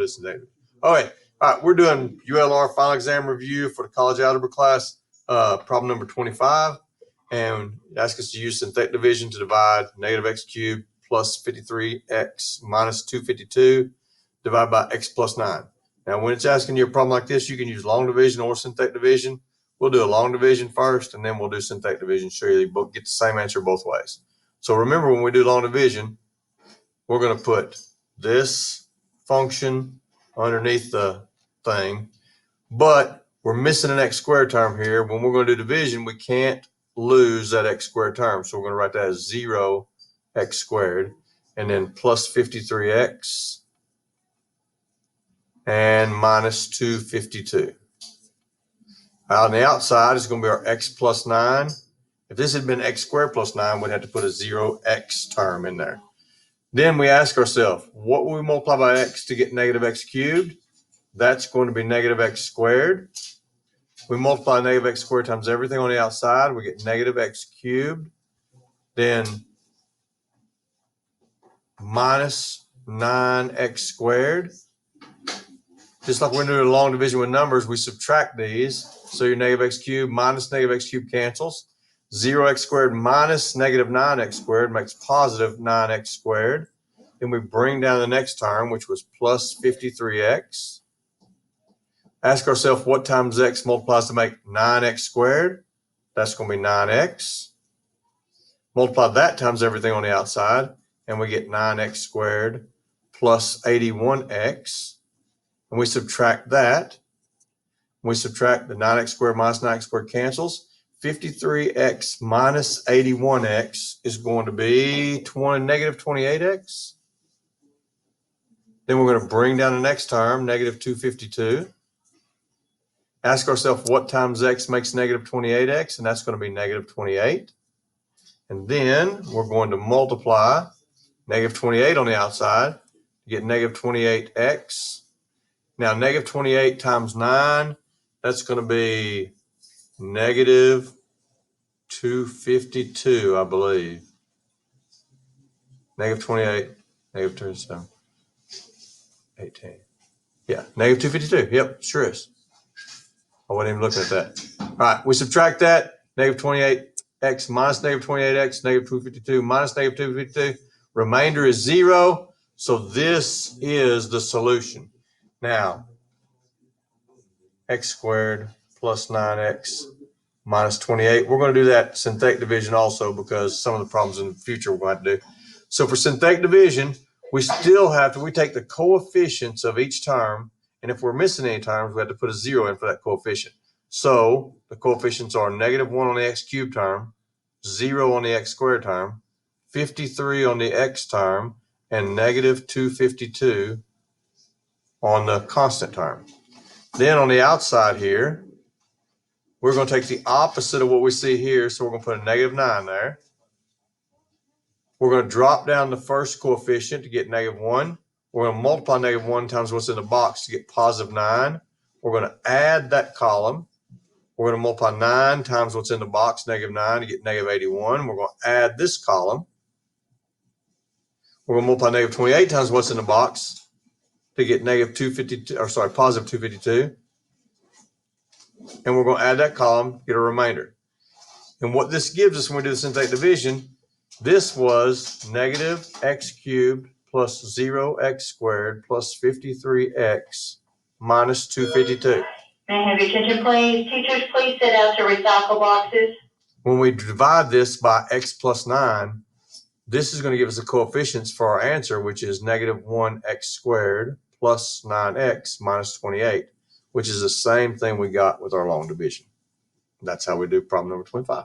do synthetic division. All right, we're doing UALR final exam review for the college algebra class, problem number 25. And it asks us to use synthetic division to divide negative x cubed plus 53x minus 252 divided by x plus 9. Now, when it's asking you a problem like this, you can use long division or synthetic division. We'll do a long division first, and then we'll do synthetic division, show you both get the same answer both ways. So remember, when we do long division, we're going to put this function underneath the thing, but we're missing an x squared term here. When we're going to do division, we can't lose that x squared term. So we're going to write that as 0x squared, and then plus 53x and minus 252. On the outside is going to be our x plus 9. If this had been x squared plus 9, we'd have to put a 0x term in there. Then we ask ourselves, what will we multiply by x to get negative x cubed? That's going to be negative x squared. We multiply negative x squared times everything on the outside. We get negative x cubed. Then minus 9x squared. Just like we're doing a long division with numbers, we subtract these. So your negative x cubed minus negative x cubed cancels. 0x squared minus negative 9x squared makes positive 9x squared. Then we bring down the next term, which was plus 53x. Ask ourselves what times x multiplies to make 9x squared. That's going to be 9x. Multiply that times everything on the outside, and we get 9x squared plus 81x. And we subtract that. We subtract the 9x squared minus 9x squared cancels. 53x minus 81x is going to be negative 28x. Then we're going to bring down the next term, negative 252. Ask ourselves what times x makes negative 28x, and that's going to be negative 28. And then we're going to multiply negative 28 on the outside to get negative 28x. Now, negative 28 times 9, that's going to be negative 252, I believe. Negative 28, negative 27, 18. Yeah, negative 252. Yep, sure is. I wasn't even looking at that. All right, we subtract that. Negative 28x minus negative 28x, negative 252 minus negative 252. Remainder is 0. So this is the solution. Now, x squared plus 9x minus 28. We're going to do that synthetic division also because some of the problems in the future we're going to have to do. So for synthetic division, we still have to, we take the coefficients of each term, and if we're missing any terms, we have to put a 0 in for that coefficient. So the coefficients are negative 1 on the x cubed term, 0 on the x squared term, 53 on the x term, and negative 252 on the constant term. Then on the outside here, we're going to take the opposite of what we see here. So we're going to put a negative 9 there. We're going to drop down the first coefficient to get negative 1. We're going to multiply negative 1 times what's in the box to get positive 9. We're going to add that column. We're going to multiply 9 times what's in the box, negative 9, to get negative 81. We're going to add this column. We're going to multiply negative 28 times what's in the box to get negative 252, or sorry, positive 252. And we're going to add that column, get a remainder. And what this gives us when we do the synthetic division, this was negative x cubed plus 0x squared plus 53x minus 252. May I have your attention, please? Teachers, please sit out to recycle boxes. When we divide this by x plus 9, this is going to give us the coefficients for our answer, which is negative 1x squared plus 9x minus 28, which is the same thing we got with our long division. That's how we do problem number 25.